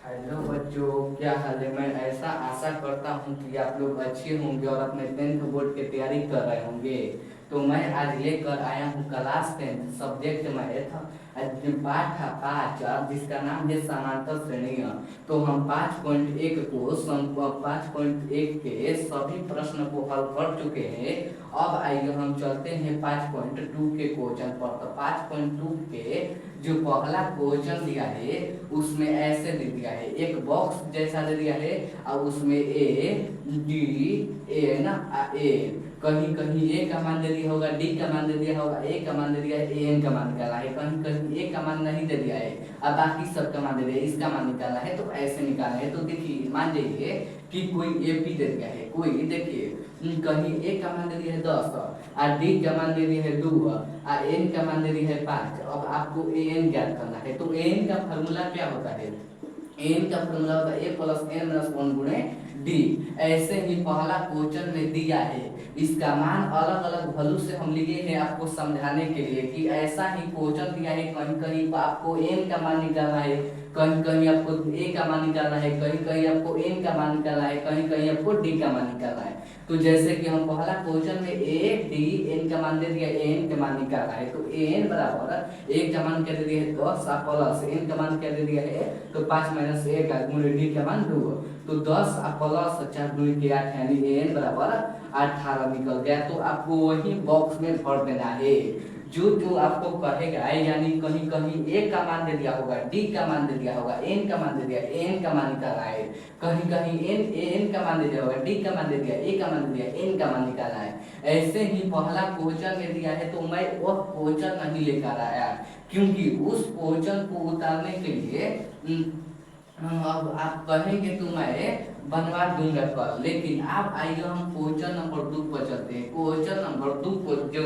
Hello बच्चों, क्या हाल है। मैं ऐसा आशा करता हूँ कि आप लोग अच्छे होंगे और अपने 10th बोर्ड की तैयारी कर रहे होंगे। तो मैं आज लेकर आया हूँ क्लास 10 सब्जेक्ट मैथ, पाठ 5, अब जिसका नाम है समांतर श्रेणियाँ। तो हम 5.1 को 5.1 के सभी प्रश्न को हल कर चुके हैं। अब आइए हम चलते हैं 5.2 के क्वेश्चन पर। तो 5.2 के जो पहला क्वेश्चन दिया है उसमें ऐसे दे दिया है, एक बॉक्स जैसा दे दिया है और उसमें ए डी एन ए, कहीं कहीं ए का मान दे दिया होगा, डी का मान दे दिया होगा, ए का मान दे दिया है, ए एन का मान निकाला है, कहीं कहीं ए का मान नहीं दे दिया है और बाकी सब का मान दे दिया है, इसका मान निकाला है। तो ऐसे निकाला है। तो देखिए मान लीजिए कि कोई ए पी दे दिया है, कोई देखिए कहीं ए का मान दे दिया है 10 और डी का मान दे दिया है 2 और एन का मान दे दिया है 5। अब आपको ए एन ज्ञात करना है। तो ए एन का फार्मूला क्या होता है? एन का फॉर्मूला होता है ए प्लस एन माइनस 1 गुणे डी। ऐसे ही पहला क्वेश्चन में दिया है, इसका मान अलग अलग वैल्यू से हम लिए हैं आपको समझाने के लिए कि ऐसा ही क्वेश्चन दिया है, कहीं कहीं आपको एन का मान निकालना है, कहीं कहीं आपको ए का मान निकालना है, कहीं कहीं आपको एन का मान निकालना है, कहीं कहीं आपको डी का मान निकालना है। तो जैसे कि हम पहला क्वेश्चन में ए डी एन का मान दे दिया, एन का मान निकालना है। तो एन बराबर ए का मान क्या दे दिया है 10 प्लस एन का मान क्या दे दिया है तो 5 माइनस 1 गुणे डी का मान 2। तो 10 प्लस 4 गुणे के 8 यानी एन बराबर 18 निकल गया। तो आपको वही बॉक्स में भर देना है जो जो आपको कहेगा, यानी कहीं कहीं ए का मान दे दिया होगा, डी का मान दे दिया होगा, एन का मान दे दिया, एन का मान निकालना है, कहीं कहीं एन का मान दे दिया होगा, डी का मान दे दिया, ए का मान दे दिया, एन का मान निकालना है। ऐसे ही पहला क्वेश्चन में दिया है तो मैं वह क्वेश्चन नहीं लेकर आया, क्योंकि उस क्वेश्चन को उतारने के लिए अब आप कहेंगे तो मैं बनवा दूंगा कल, लेकिन आप आइए हम क्वेश्चन नंबर 2 पर चलते हैं। क्वेश्चन नंबर 2 को जो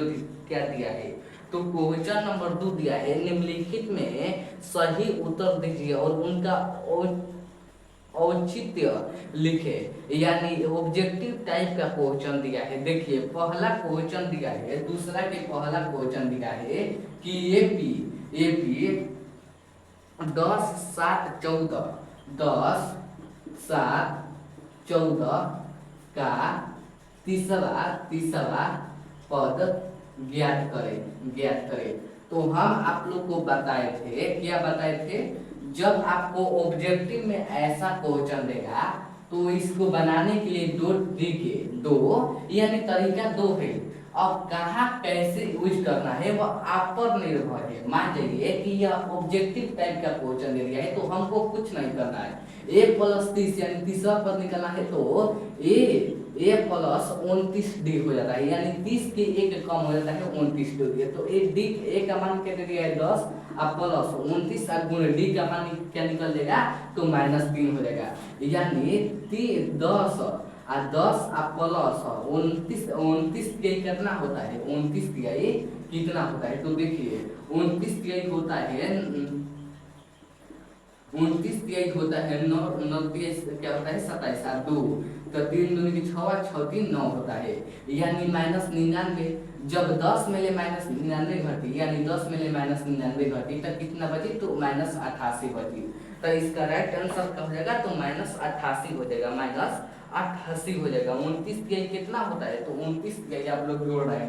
क्या दिया है, तो क्वेश्चन नंबर 2 दिया है निम्नलिखित में सही उत्तर दीजिए और उनका औचित्य लिखे, यानी ऑब्जेक्टिव टाइप का क्वेश्चन दिया है। देखिए पहला क्वेश्चन दिया है, दूसरा के पहला क्वेश्चन दिया है कि एपी 10 7 14 10 7 14 का तीसरा पद ज्ञात करें। तो हम आप लोग को बताए थे, क्या बताए थे, जब आपको ऑब्जेक्टिव में ऐसा क्वेश्चन देगा तो इसको बनाने के लिए दो यानी तरीका दो है। अब कहाँ कैसे यूज करना है वह आप पर निर्भर है। मान लीजिए कि यह ऑब्जेक्टिव टाइप का क्वेश्चन दे दिया है तो हमको कुछ नहीं करना है, ए प्लस 30 यानी तीसरा पद निकालना है। तो ए प्लस 29 डी हो जाता है, यानी 30 के एक कम हो जाता है 29 डी। तो ए का मान क्या दे दिया है 10 अब प्लस 29 गुणे डी का मान क्या निकल जाएगा तो -3 हो जाएगा, यानी 10 10 प्लस 29 के कितना होता है 29 तिहाई कितना होता है। तो देखिए 29 तिहाई होता है 29 तिहाई होता है 9 क्या होता है 27 और 2 तो 3 दूनी की 6 6 3 9 होता है, यानी -99। जब 10 में ले -99 घटी, यानी 10 में ले -99 घटी तो कितना बची तो -88 बची। तो इसका राइट आंसर क्या हो जाएगा तो -88 हो जाएगा, -88 हो जाएगा। 29 तिहाई कितना होता है तो 29 तिहाई आप लोग जोड़ रहे हैं,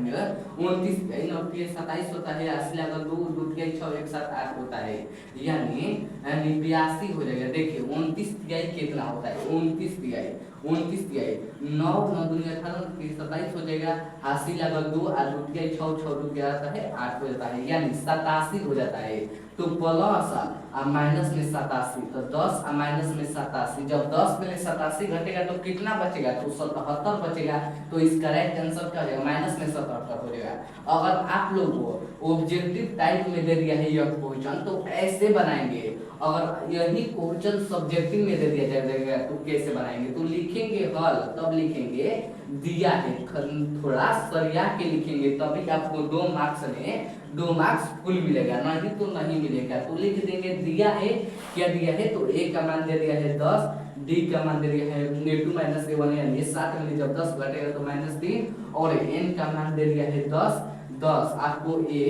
29 तिहाई 9 तिहाई 27 होता है, 80 अगर 2 तिहाई 6 एक साथ 8 होता है, यानी 82 हो जाएगा। देखिए 29 तिहाई कितना होता है 29 तिहाई 9 9 दूनी 18 27 हो जाएगा, 80 लगभग 2 और 2 तिहाई 6 6 2 क्या आता है 8 हो जाता है, यानी 87 हो जाता है। तो प्लस और माइनस में 87, तो 10 और माइनस में 87, जब 10 में 87 घटेगा तो कितना बचेगा तो 77 बचेगा। तो इसका राइट आंसर क्या हो जाएगा माइनस में 77 हो जाएगा। अगर आप लोग को ऑब्जेक्टिव टाइप में दे दिया है यह क्वेश्चन तो ऐसे बनाएंगे, अगर यही क्वेश्चन सब्जेक्टिव में दे दिया जाएगा तो कैसे बनाएंगे, तो लिखेंगे हल, तब लिखेंगे दिया है, थोड़ा सरिया के लिखेंगे, तभी आपको 2 मार्क्स में 2 मार्क्स फुल मिलेगा, नहीं तो नहीं मिलेगा। तो लिख देंगे दिया है, क्या दिया है तो ए का मान दे दिया है 10, डी का मान दे दिया है 2 माइनस 1 यानी 7 में जब 10 घटेगा तो -3, और एन का मान दे दिया है 10 आपको ए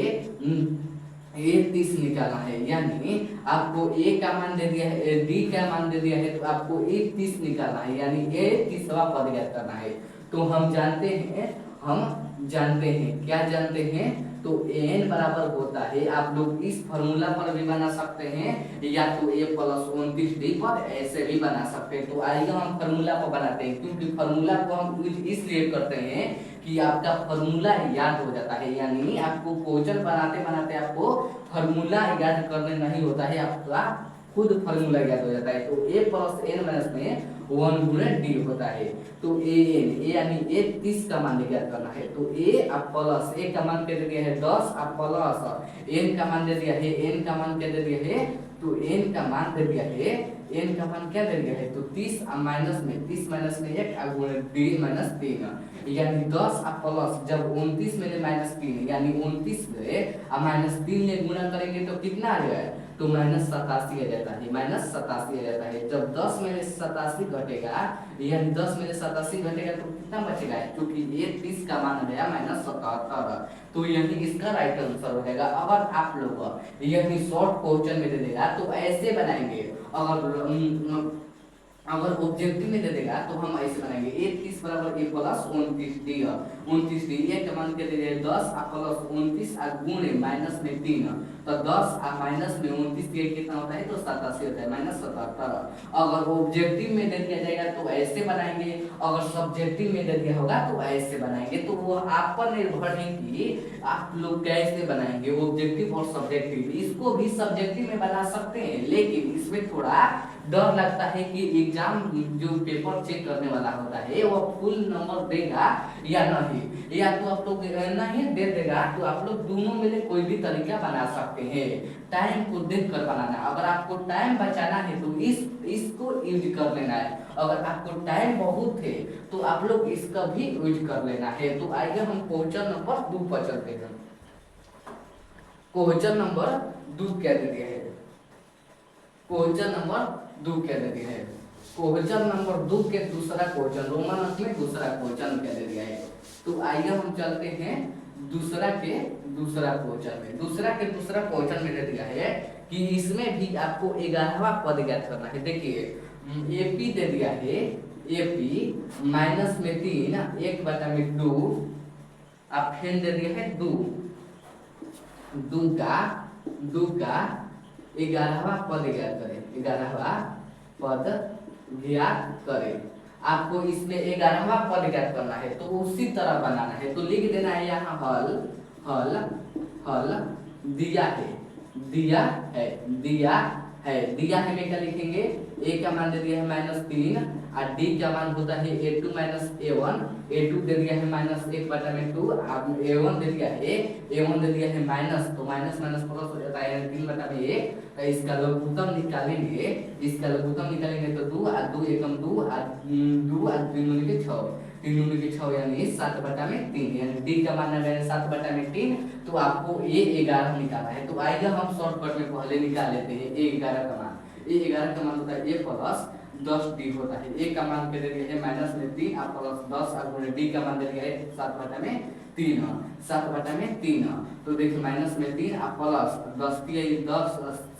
ए 30 निकालना है, यानी आपको ए का मान दे दिया है, डी का मान दे दिया है, तो आपको ए 30 निकालना है, यानी ए 30वां पद ज्ञात करना है। तो हम जानते हैं क्या जानते हैं, तो एन बराबर होता है, आप लोग इस फॉर्मूला पर भी बना सकते हैं, या तो ए प्लस 29d पर ऐसे भी बना सकते हैं। तो आइए हम फॉर्मूला पर बनाते हैं, क्योंकि फॉर्मूला को हम यूज इसलिए करते हैं कि आपका फॉर्मूला याद हो जाता है, यानी आपको क्वेश्चन बनाते बनाते आपको फॉर्मूला याद करने नहीं होता है, आपका खुद फॉर्मूला याद हो जाता है। तो ए प्लस एन माइनस में 1 गुणे डी होता है। तो ए एन ए यानी ए 30 का मान ज्ञात करना है। तो ए आप प्लस ए का मान क्या दे दिया है 10, आप प्लस एन का मान दे दिया है, एन का मान क्या दे दिया है, तो एन का मान दे दिया है, एन का मान क्या दे दिया है, तो 30 माइनस में 30 माइनस में 1 और गुणे डी माइनस 3, यानी 10 और प्लस जब 29 में माइनस 3 यानी 29 में माइनस 3 में गुणा करेंगे तो कितना आ जाएगा, तो माइनस 87 आ जाता है, माइनस 87 आ जाता है। जब 10 में 87 घटेगा, यानी 10 में 87 घटेगा तो कितना बचेगा, क्योंकि ये 30 का मान गया माइनस 77, तो यही इसका राइट आंसर हो जाएगा। अगर आप लोग यही शॉर्ट क्वेश्चन में दे देगा तो ऐसे बनाएंगे, अगर ऑब्जेक्टिव में दे देगा तो हम ऐसे बनाएंगे, ए 30 बराबर ए प्लस 29d, 29d ए का मान क्या दे दिया 10 और प्लस 29 और गुणे माइनस में 3, तो 10 और माइनस में 29 के कितना होता है, तो 87 होता है, माइनस 77। अगर ऑब्जेक्टिव में दे दिया जाएगा तो ऐसे बनाएंगे, अगर सब्जेक्टिव में दे दिया होगा तो ऐसे बनाएंगे। तो वो आप पर निर्भर है कि आप लोग कैसे बनाएंगे, ऑब्जेक्टिव और सब्जेक्टिव। इसको भी सब्जेक्टिव में बना सकते हैं, लेकिन इसमें थोड़ा डर लगता है कि एग्जाम जो पेपर चेक करने वाला होता है वो फुल नंबर देगा या नहीं, या तो आप लोग नहीं दे देगा, तो आप लोग दोनों में से कोई भी तरीका बना सकते हैं, टाइम को देख कर बनाना। अगर आपको टाइम बचाना है तो इसको यूज कर लेना है, अगर आपको टाइम बहुत है तो आप लोग इसका भी यूज कर लेना है। तो आइए हम क्वेश्चन नंबर 2 पर चलते हैं। क्वेश्चन नंबर 2 क्या दे दिया है, क्वेश्चन नंबर 2 क्या दे दिया है, क्वेश्चन नंबर 2 के दूसरा क्वेश्चन, रोमन अंक में दूसरा क्वेश्चन क्या दे दिया है। तो आइए हम चलते हैं दूसरा क्वेश्चन में। दूसरा क्वेश्चन में दे दिया है कि इसमें भी आपको 11वां पद ज्ञात करना है। देखिए एपी दे दिया है, एपी माइनस में 3 1 बटा में 2, आप फिर दे दिया है 2 का 11वां पद ज्ञात करें, 11वां पद ज्ञात करें। आपको इसमें 11वां पद ज्ञात करना है तो उसी तरह बनाना है। तो लिख देना है यहाँ हल दिया है में क्या लिखेंगे, ए का मान दे दिया है -3 और डी का मान होता है a2 माइनस a1, a2 दे दिया है -1 बटा में 2, अब a1 दे दिया है माइनस, तो माइनस माइनस प्लस हो जाता है 3 बटा में 1। तो इसका लघुत्तम निकालेंगे तो 2 और 2 एकम 2 और 2 और 3 दूनी के 6, 3 दूनी के 6 यानी 7 बटा में 3, यानी डी का मान है 7 बटा में 3। तो आपको ए 11 निकालना है। तो आइए हम शॉर्टकट में पहले निकाल लेते हैं ए 11 का मान। ए 11 का मान होता है ए प्लस 10d होता है। ए का मान क्या दे दिया है माइनस में 3 और प्लस 10 और गुणे डी का मान दे दिया है 7 बटा में 3। तो देखिए माइनस में 3 और प्लस 10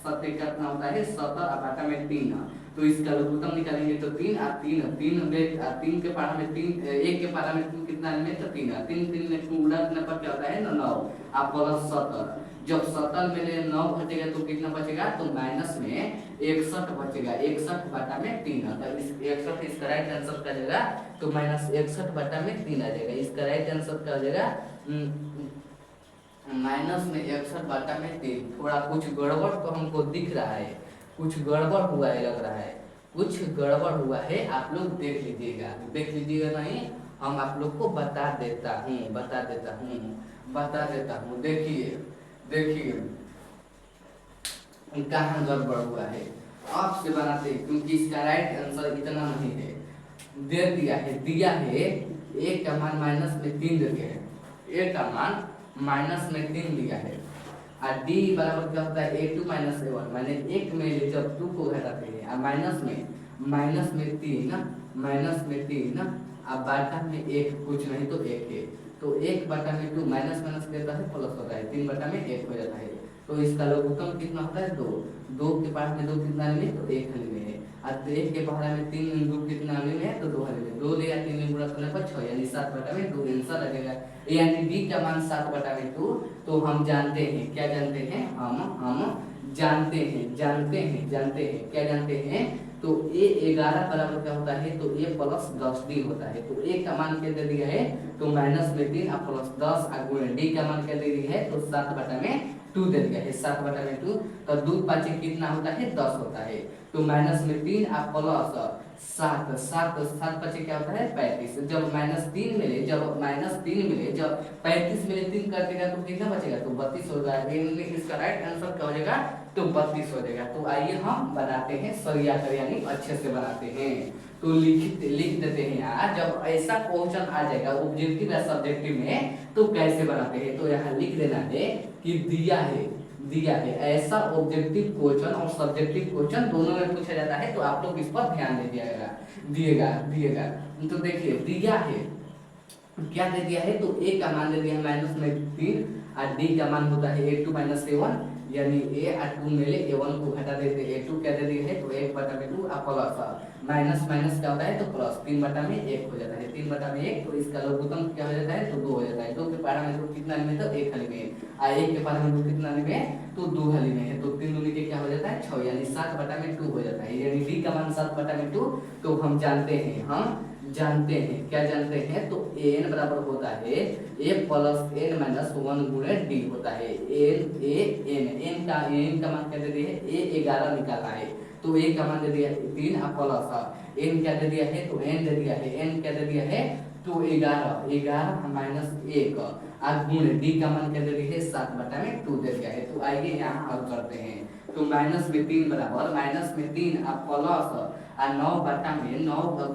7 कितना होता है 17 बटा में 3। तो इसका लघुत्तम निकालेंगे तो 3 और 3 के पारा में 3, 1 के पारा में 3 कितना है तो 3 में उड़ाने पर क्या होता है 9 और प्लस 17। जब 17 में 9 घटेगा तो कितना बचेगा, तो माइनस में 61 बचेगा, 61 बटा में 3। तो इस 61 इसका राइट आंसर का जाएगा, तो माइनस 61 बटा में 3 आ जाएगा। इसका राइट आंसर का जाएगा माइनस में 61 बटा में 3। थोड़ा कुछ गड़बड़ तो हमको दिख रहा है, कुछ गड़बड़ हुआ है, लग रहा है कुछ गड़बड़ हुआ है, आप लोग देख लीजिएगा नहीं, हम आप लोग को बता देता हूँ। देखिए कहाँ गड़बड़ हुआ है, आपसे बनाते, क्योंकि इसका राइट आंसर इतना नहीं है। दिया है ए का मान माइनस में 3 दे दिया है, ए का मान माइनस में 3 दिया है, और डी बराबर क्या होता है a2 माइनस a1, मैंने एक में जब 2 को घटाते हैं और माइनस में 3 अब बाटा में 1 कुछ नहीं तो 1 है, तो 1 बटा में 2 माइनस देता है प्लस होता है, 3 बटा में 1 हो जाता है। तो इसका लघुत्तम कितना होता है 2। 2 के पास में 2 कितना में तो 1 हल में है, और 1 के पहाड़ा में 3 2 कितना में है तो 2 हल में, 2 ले या 3 में गुणा करने पर 6 यानी 7/2 आंसर लगेगा। यानी डी का मान 7/2। तो हम जानते हैं, क्या जानते हैं, हम जानते हैं क्या जानते हैं, तो ए 11 बराबर क्या होता है, तो ए प्लस 10 डी होता है। तो ए का मान क्या दे दिया है, तो -3 और प्लस 10 और गुणे डी का मान क्या दे दिया है, तो 7/2 दे दिया है, 7/2। तो 2 5 कितना होता है 10 होता है। तो -3 और प्लस 7 7 7 5 क्या होता है 35। जब -3 मिले, जब -35 मिले 3 कर देगा तो कितना बचेगा, तो 32 होगा। इसका राइट आंसर क्या हो जाएगा, तो 32 हो जाएगा। तो आइए हम बनाते हैं सरिया कर, यानी अच्छे से बनाते हैं। तो लिख देते हैं यार, जब ऐसा क्वेश्चन आ जाएगा ऑब्जेक्टिव या सब्जेक्टिव में तो कैसे बनाते हैं। तो यहाँ लिख देना है कि दिया है ऐसा ऑब्जेक्टिव क्वेश्चन और सब्जेक्टिव क्वेश्चन दोनों में पूछा जाता है, तो आप लोग इस पर ध्यान दिएगा। तो देखिए दिया है, क्या दे दिया है, तो ए का मान दे दिया है -3 और डी का मान होता है a2 - a1, यानी a और 2 में ले a1 को घटा देते, a2 क्या दे दिया है, तो 1/2 और प्लस माइनस माइनस क्या होता है, तो प्लस 3/1 हो जाता है, 3/1। तो इसका लघुत्तम क्या हो जाता है, तो 2 हो जाता है। 2 के पहाड़ा में 2 कितना में, तो 1 हल में, और 1 के पहाड़ा में 2 कितना में, तो 2 हल में है। तो 3 दूनी के क्या हो जाता है 6, यानी 7/2 हो जाता है। यानी डी का मान 7/2। तो हम जानते हैं क्या जानते हैं, तो एन बराबर होता है ए प्लस एन माइनस 1 गुणे डी होता है। एन का मान क्या दे दिया है, ए 11 निकाला है, तो ए का मान दे दिया है 3 और प्लस एन क्या दे दिया है, तो एन दे दिया है, एन क्या दे दिया है, तो 11 माइनस 1 और गुणे डी का मान क्या दे दिया है 7/2 दे दिया है। तो आइए यहाँ हल करते हैं। तो -3 बराबर -3 और प्लस और 9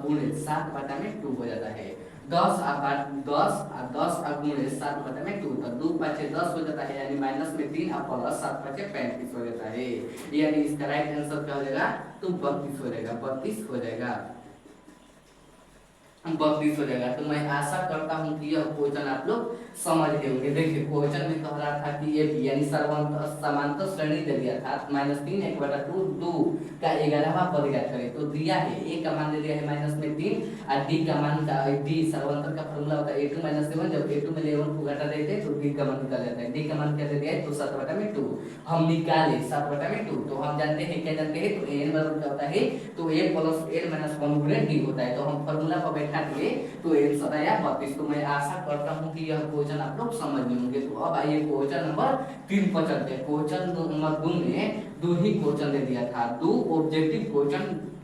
गुणे 7/2 हो जाता है। 10 और गुणे 7/2, तो 2 5 10 हो जाता है, यानी -3 और प्लस 7 5 35 हो जाता है। यानी इसका राइट आंसर क्या हो जाएगा, तो 32 हो जाएगा, 32 हो जाएगा। तो मैं आशा करता हूँ कि यह क्वेश्चन आप लोग समझ गए होंगे। देखिए क्वेश्चन में कह रहा था कि ये यानी समांतर श्रेणी दे दिया था, -3 1/2 2 का 11वां पद ज्ञात करें। तो दिया है ए का मान दे दिया है -3 और डी का मान डी सर्वांतर का फॉर्मूला होता है a2 - 7। जब a2 में 11 को घटा देते हैं तो डी का मान निकल जाता है। डी का मान क्या दे दिया है, तो 7/2 हम निकाले 7/2। तो हम जानते हैं, क्या जानते हैं, तो n बराबर क्या होता है, तो a प्लस n माइनस 1 गुणे डी होता है। तो हम फॉर्मूला पर बैठा दिए तो आंसर आया 32। तो मैं आशा करता हूँ कि यह क्वेश्चन आप लोग समझ लिए होंगे। तो अब आइए क्वेश्चन नंबर 3 पर चलते हैं। क्वेश्चन नंबर 2 में 2 ही क्वेश्चन दे दिया था, 2 ऑब्जेक्टिव क्वेश्चन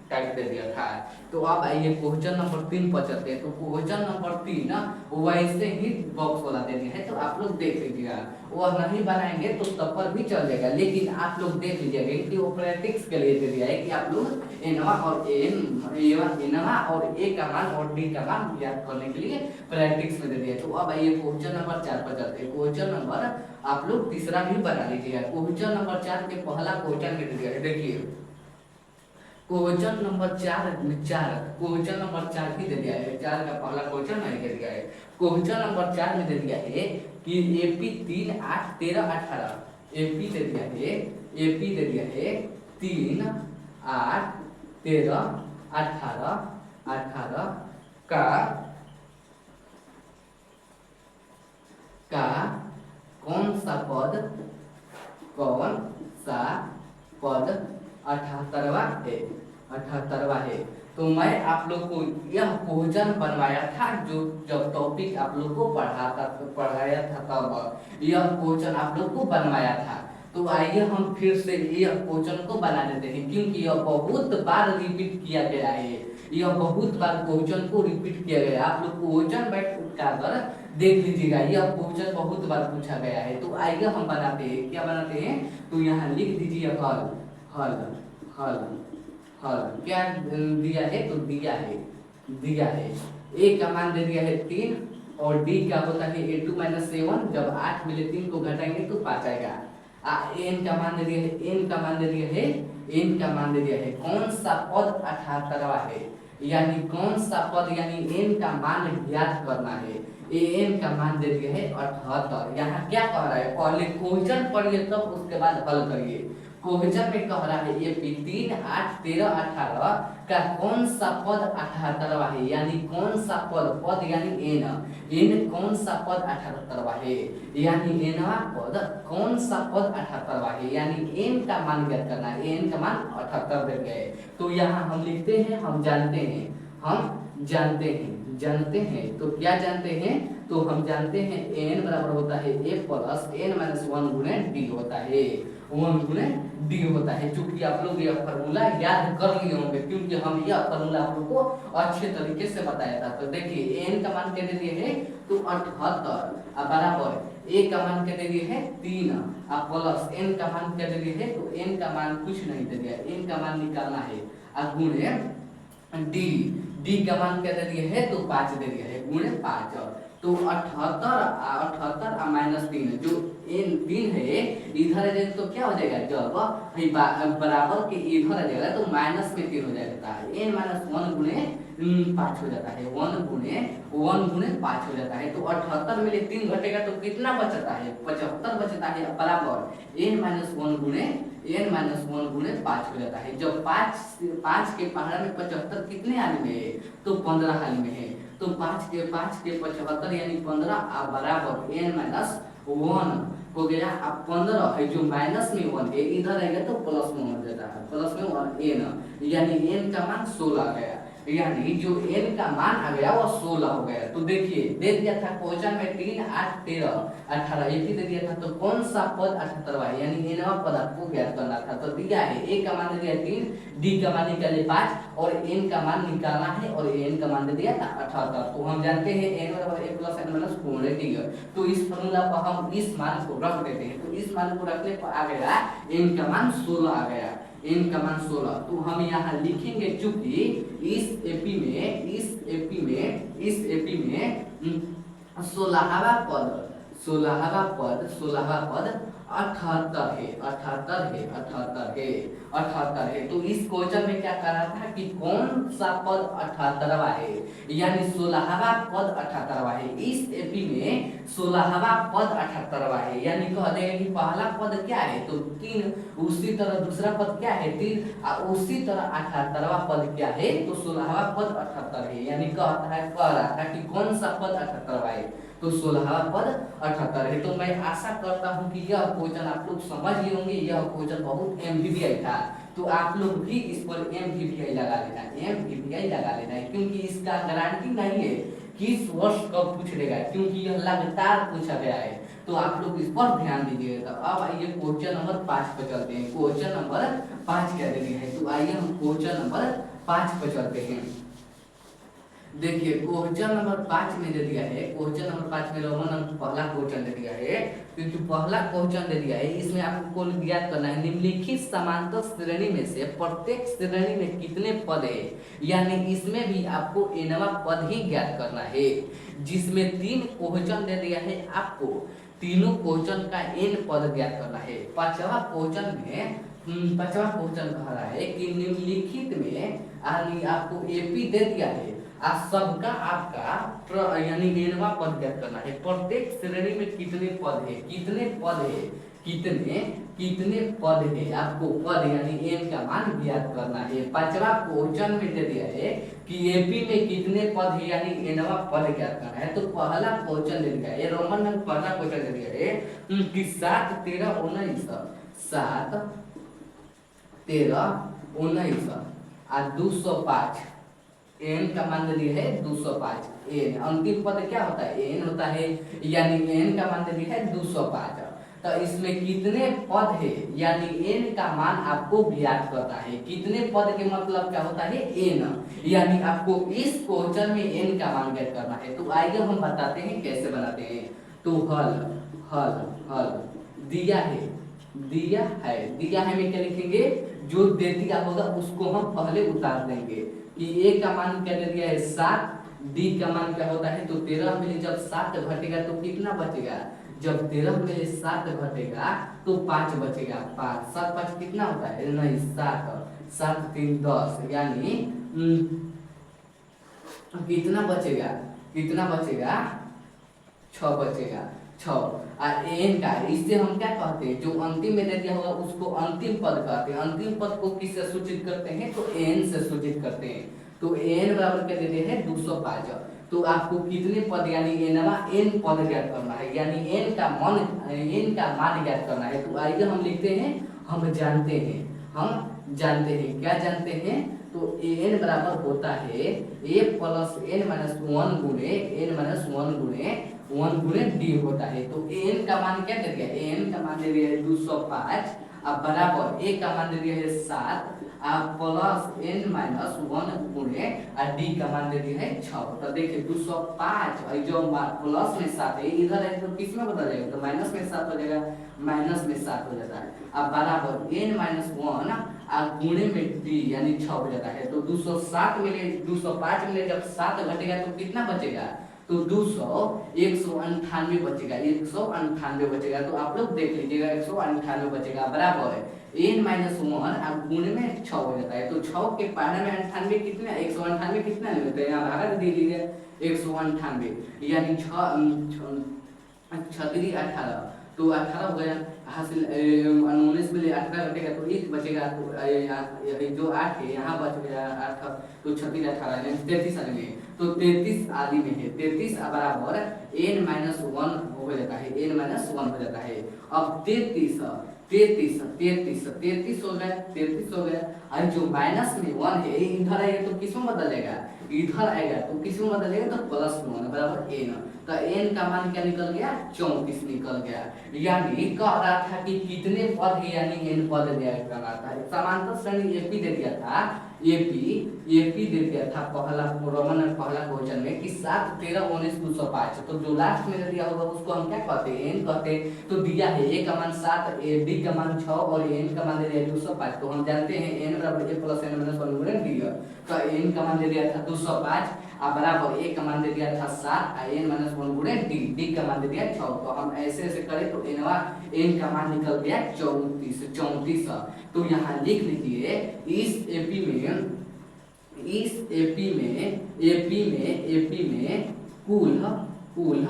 टाइप दे दिया था। तो अब आइए क्वेश्चन नंबर 3 पर चलते हैं। तो क्वेश्चन नंबर 3 ना वैसे ही बॉक्स वाला दे दिया है, तो आप लोग देख लीजिएगा। वह नहीं बनाएंगे तो तब पर भी चल जाएगा, लेकिन आप लोग देख लीजिएगा क्योंकि वो प्रैक्टिस के लिए दे दिया है कि आप लोग एनवा और ए का मान और डी का मान ज्ञात करने के लिए प्रैक्टिस में दे दिया है। तो अब आइए क्वेश्चन नंबर 4 पर चलते हैं। क्वेश्चन नंबर आप लोग तीसरा भी बना लीजिएगा। क्वेश्चन नंबर 4 के पहला क्वेश्चन में दे दिया है, देखिए क्वेश्चन नंबर 4 क्वेश्चन नंबर 4 ही दे दिया है। 4 का पहला क्वेश्चन नहीं दे दिया है। क्वेश्चन नंबर 4 में दे दिया है कि एपी 3 8 13 18 एपी दे दिया है 3 8 13 18 का कौन सा पद 78वां है। तो मैं आप लोग को यह क्वेश्चन बनवाया था, जो जब टॉपिक आप लोग को पढ़ाया था तब यह क्वेश्चन आप लोग को बनवाया था। तो आइए हम फिर से यह क्वेश्चन को बना देते हैं, क्योंकि यह बहुत बार रिपीट किया गया है। यह बहुत बार क्वेश्चन को रिपीट किया गया है। आप लोग क्वेश्चन बैठ उठाकर देख लीजिएगा, यह क्वेश्चन बहुत बार पूछा गया है। तो आइए हम बनाते हैं, क्या बनाते हैं, तो यहाँ लिख दीजिए हल हल हल हल। क्या दिया है, तो दिया है ए का मान दे दिया है 3 और डी का होता है a2 - 7। जब 8 मिले 3 को घटाएंगे तो 5 आएगा। एन का मान दे दिया है, एन का मान दे दिया है कौन सा पद 78वां है। यानी कौन सा पद यानी n का मान ज्ञात करना है। n का मान दे दिया है 78। यहाँ क्या कह रहा है, पहले क्वेश्चन पढ़िए तब उसके बाद हल करिए। क्वेश्चन में कह रहा है ये 3, 8, 13, 18 का कौन सा पद 78वां है, यानी कौन सा पद यानी n कौन सा पद 78वां है, यानी nवां पद कौन सा पद 78वां है, यानी n का मान ज्ञात करना है। n का मान 78 दे गए। तो यहाँ हम लिखते हैं हम जानते हैं तो क्या जानते हैं, तो हम जानते हैं n बराबर होता है a प्लस n माइनस 1 गुणे d होता है, 1 गुणे d होता है। चूंकि आप लोग यह फार्मूला याद कर लिए होंगे क्योंकि हम यह फार्मूला आप लोग को अच्छे तरीके से बताया था। तो देखिए n का मान क्या दे दिए है, तो 78 बराबर a का मान क्या दे दिए है 3 प्लस n का मान क्या दे दिए है, तो n का मान कुछ नहीं दे दिया, n का मान निकालना है गुणे d का मान क्या दे दिए है, तो 5 दे दिया है गुणे 5। तो 78 माइनस 3 जो n 3 है इधर आ जाएगा तो क्या हो जाएगा, जब बराबर के इधर आ जाएगा तो माइनस में 3 हो जाएगा, n माइनस 1 गुणे 5 हो जाता है, 1 गुणे 5 हो जाता है। तो 78 में 3 घटेगा तो कितना बचता है, 75 बचता है बराबर n माइनस 1 गुणे 5 हो जाता है। जब 5 के पहाड़ में 75 कितने हाल में है, तो 15 हाल में है। तो 5 के 75 यानी 15 बराबर n माइनस 1 हो गया। अब 15 है जो माइनस में 1 है इधर आएगा तो प्लस में हो जाता है, प्लस में 1 n यानी n का मान 16 गया, यानी जो n का मान आ गया वो 16 हो गया। तो देखिए दे दिया था क्वेश्चन में 3, 8, 13, 18 एक ही दे दिया था, तो कौन सा पद 78वां है यानी nवां पद आपको ज्ञात करना था। तो दिया है a का मान दे दिया 3, d का मान निकाले 5 और n का मान निकालना है और n का मान दे दिया था 78। तो हम जानते हैं n बराबर a प्लस n माइनस 4 ठीक है। तो इस फार्मूला पर हम इस मान को रख देते हैं, तो इस मान को रखने पर आ गया n का मान 16 आ गया, n का मान 16। तो हम यहाँ लिखेंगे चूंकि इस एपी में 16वां पद 78 है। तो इस क्वेश्चन में क्या कर रहा था कि कौन सा पद 78वां है, यानी 16वां पद 78वां है। इस एपी में 16वां पद 78वां है, यानी कह देंगे कि पहला पद क्या है, तो 3, उसी तरह दूसरा पद क्या है 3 और उसी तरह 78वां पद क्या है, तो 16वां पद 78 है। यानी कह रहा था कि कौन सा पद 78वां है, तो 16वां पद 78 है। तो मैं आशा करता हूं कि यह क्वेश्चन आप लोग समझ लिए होंगे। यह क्वेश्चन बहुत एमवीवीआई था, तो आप लोग भी इस पर एमवीवीआई लगा लेना है, क्योंकि इसका गारंटी नहीं है कि इस वर्ष कब पूछ लेगा, क्योंकि यह लगातार पूछा गया है। तो आप लोग इस पर ध्यान दीजिएगा। तो अब आइए क्वेश्चन नंबर 5 पर चलते हैं। क्वेश्चन नंबर 5 क्या दे दिया है, तो आइए हम क्वेश्चन नंबर 5 पर चलते हैं। देखिए क्वेश्चन नंबर 5 में दे दिया है, क्वेश्चन नंबर 5 में रोमन अंक पहला क्वेश्चन दे दिया है, क्योंकि पहला क्वेश्चन दे दिया है इसमें आपको ज्ञात करना है निम्नलिखित समांतर श्रेणी में से प्रत्येक श्रेणी में कितने पद है, यानी इसमें भी आपको nवां पद ही ज्ञात करना है, जिसमें 3 क्वेश्चन दे दिया है। आपको तीनों क्वेश्चन का n पद ज्ञात करना है। पांचवा क्वेश्चन कह रहा है कि निम्नलिखित में आपको एपी दे दिया है, आप सबका आपका यानी nवां पद ज्ञात करना है। प्रत्येक श्रेणी में कितने पद है, कितने पद है, आपको पद यानी n का मान ज्ञात करना है। पांचवा क्वेश्चन में दे दिया है कि एपी में कितने पद है यानी nवां पद ज्ञात करना है। तो पहला क्वेश्चन दे दिया है, रोमन अंक पहला क्वेश्चन दे दिया है कि 7, 13, 19 7, 13, 19 और 205 n का मान दे दिया है 205। n अंतिम पद क्या होता है, n होता है, यानी n का मान दे दिया है 205। तो इसमें कितने पद है यानी n का मान आपको ज्ञात करना है। कितने पद के मतलब क्या होता है n, यानी आपको इस क्वेश्चन में n का मान ज्ञात करना है। तो आइए हम बताते हैं कैसे बनाते हैं। तो हल दिया है में क्या लिखेंगे, जो दे दिया होगा उसको हम पहले उतार देंगे कि a का मान क्या दे दिया है 7, d का मान क्या होता है, तो 13 में जब 7 घटेगा तो कितना बचेगा, जब 13 में 7 घटेगा तो 5 बचेगा। 5 7 5 कितना होता है, नहीं 7 7 3 10, यानी कितना बचेगा, कितना बचेगा, 6 बचेगा, 6। और एन का इससे हम क्या कहते हैं, जो अंतिम में दे दिया होगा उसको अंतिम पद कहते हैं। अंतिम पद को किससे सूचित करते हैं, तो एन से सूचित करते हैं। तो एन बराबर क्या दे दिया है, 205। तो आपको कितने पद यानी एन पद ज्ञात करना है, यानी एन का मान ज्ञात करना है। तो आइए हम लिखते हैं, हम जानते हैं क्या जानते हैं, तो एन बराबर होता है ए प्लस एन माइनस वन गुणे 1 गुणे डी होता है। तो एन का मान क्या दे दिया, एन का मान दे दिया है 205, अब बराबर ए का मान दे दिया है 7, अब प्लस एन माइनस 1 गुणे और डी का मान दे दिया है 6। तो देखिए 205 और जो प्लस में 7 है इधर है तो किस में बदल जाएगा, तो माइनस में 7 हो जाएगा, माइनस में 7 हो जाता है। अब बराबर एन माइनस 1 और गुणे में डी यानी 6 हो जाता है। तो 205 में जब 7 घटेगा तो कितना बचेगा, तो 198 बचेगा, 198 बचेगा। तो आप लोग देख लीजिएगा 198 बचेगा, बराबर है एन माइनस 1 अब गुणे में 6 हो जाता है। तो 6 के पढ़ने में 98 कितना, 198 कितना नहीं होता है, यहाँ भागा दे दीजिए 198 यानी 6 18, तो 18 हो गया हासिल, 19 में 18 घटेगा तो 1 बचेगा। तो जो 8 है यहाँ बच गया 8, तो 36 18 यानी 33 आदि में, तो 33 आदि में है 33 बराबर एन माइनस 1 हो जाता है, एन माइनस 1 हो जाता है। अब 33 हो गया और जो माइनस में 1 है इधर आएगा तो किस में बदलेगा, इधर आएगा तो किस में बदलेगा, तो प्लस में 1 बराबर एन। तो एन का मान क्या निकल गया, 34 निकल गया। यानी कह रहा था कि कितने पद है, यानी एन पद दिया रहा था। समांतर श्रेणी एपी दे दिया था, एपी दे दिया था पहला रोमन पहला क्वेश्चन में कि 7 13 19 205। तो जो लास्ट में दिया होगा उसको हम क्या कहते हैं, एन कहते हैं। तो दिया है ए का मान 7, डी का मान 6 और एन का मान दे दिया 205। तो हम जानते हैं एन बराबर ए प्लस एन माइनस 1 गुणे डी। तो एन का मान दे दिया था 205 बराबर ए का मान दे दिया था 7 और एन माइनस 1 गुणे डी का मान दे दिया 6। तो हम ऐसे ऐसे करें तो एन का मान निकल गया 34। तो यहाँ लिख लीजिए इस एपी में कुल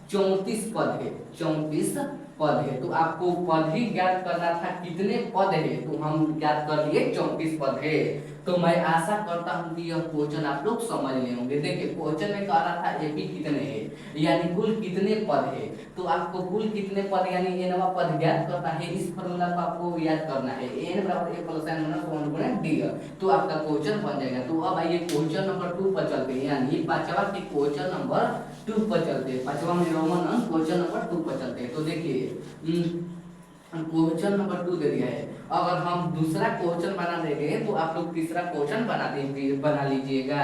34 पद है, 34 पद है। तो आपको पद ही ज्ञात करना था, कितने पद है, तो हम ज्ञात कर लिए 34 पद है। तो मैं आशा करता हूं कि यह क्वेश्चन आप लोग समझ लिए होंगे। देखिए क्वेश्चन में कह रहा था एपी कितने है, यानी कुल कितने पद है। तो आपको कुल कितने पद यानी एनवा पद ज्ञात करना है, इस फॉर्मूला को आपको याद करना है, एन बराबर ए प्लस एन माइनस 1 गुणे डी। तो आपका क्वेश्चन बन जाएगा। तो अब आइए क्वेश्चन नंबर 2 पर चलते हैं, यानी पांचवा के क्वेश्चन नंबर 2 पर चलते हैं। पांचवा में रोमन अंक क्वेश्चन नंबर 2 पर चलते हैं। तो देखिए क्वेश्चन नंबर 2 दे दिया है। अगर हम दूसरा क्वेश्चन बना देंगे तो आप लोग तीसरा क्वेश्चन बना लीजिएगा।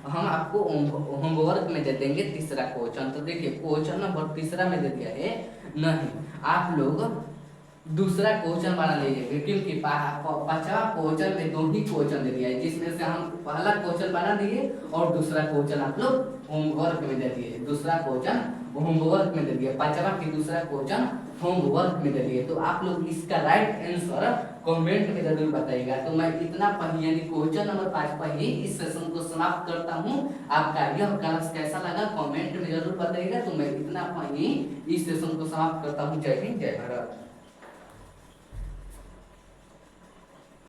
हम आपको होमवर्क में दे देंगे तीसरा क्वेश्चन। तो देखिए क्वेश्चन नंबर तीसरा में दे दिया है, नहीं आप लोग दूसरा क्वेश्चन बना लीजिएगा, क्योंकि पांचवा क्वेश्चन में 2 ही क्वेश्चन दे दिया है, जिसमें से हम पहला क्वेश्चन बना दिए और दूसरा क्वेश्चन आप लोग होमवर्क में दे दिए। दूसरा क्वेश्चन होमवर्क में दे दिया, पांचवा की दूसरा क्वेश्चन होमवर्क में दे दिए। तो आप लोग इसका राइट आंसर कमेंट में जरूर बताइएगा। तो मैं इतना पढ़ी यानी क्वेश्चन नंबर 5 पर ही इस सेशन को समाप्त करता हूँ। आपका यह क्लास कैसा लगा कमेंट में जरूर बताइएगा। तो मैं इतना पढ़ी इस सेशन को समाप्त करता हूँ। जय हिंद, जय भारत।